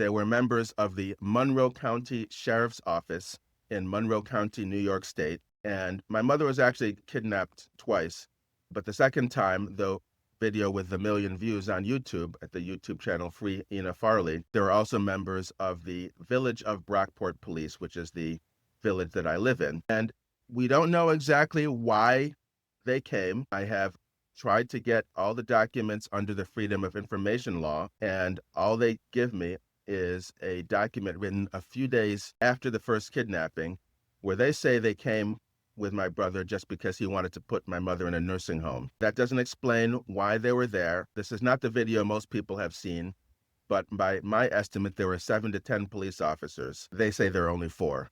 They were members of the Monroe County Sheriff's Office in Monroe County, New York State. And my mother was actually kidnapped twice. But the second time, the video with the million views on YouTube at the YouTube channel Free Ina Farley, there were also members of the Village of Brockport Police, which is the village that I live in. And we don't know exactly why they came. I have tried to get all the documents under the Freedom of Information law, and all they give me is a document written a few days after the first kidnapping, where they say they came with my brother just because he wanted to put my mother in a nursing home. That doesn't explain why they were there. This is not the video most people have seen, but by my estimate, there were 7 to 10 police officers. They say there are only 4.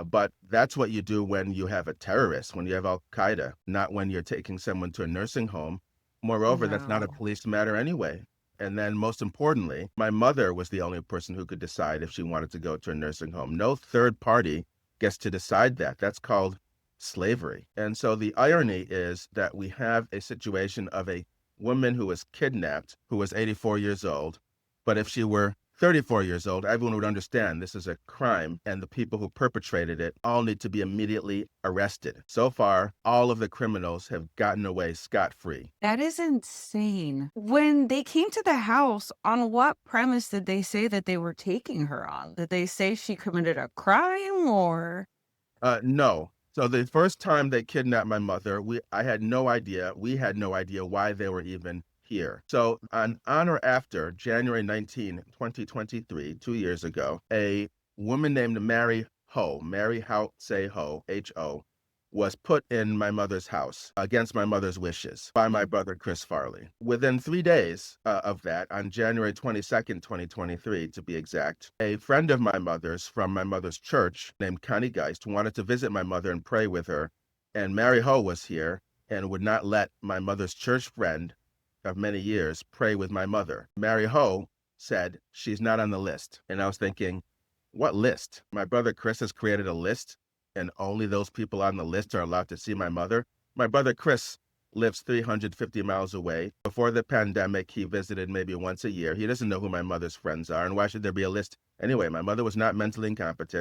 But that's what you do when you have a terrorist, when you have Al-Qaeda, not when you're taking someone to a nursing home. Moreover, that's not a No. police matter anyway. And then most importantly, my mother was the only person who could decide if she wanted to go to a nursing home. No third party gets to decide that. That's called slavery. And so the irony is that we have a situation of a woman who was kidnapped, who was 84 years old. But if she were 34 years old, everyone would understand this is a crime, and the people who perpetrated it all need to be immediately arrested. So far, all of the criminals have gotten away scot-free. That is insane. When they came to the house, on what premise did they say that they were taking her on? Did they say she committed a crime or? No. So the first time they kidnapped my mother, I had no idea. We had no idea why they were even here. So on or after January 19, 2023, 2 years ago, a woman named Mary Ho, H-O, was put in my mother's house against my mother's wishes by my brother, Chris Farley. Within 3 days of that, on January 22nd, 2023, to be exact, a friend of my mother's from my mother's church named Connie Geist wanted to visit my mother and pray with her. And Mary Ho was here and would not let my mother's church friend of many years pray with my mother. Mary Ho said she's not on the list. And I was thinking, what list? My brother Chris has created a list and only those people on the list are allowed to see my mother. My brother Chris lives 350 miles away. Before the pandemic, he visited maybe once a year. He doesn't know who my mother's friends are, and why should there be a list? Anyway, my mother was not mentally incompetent.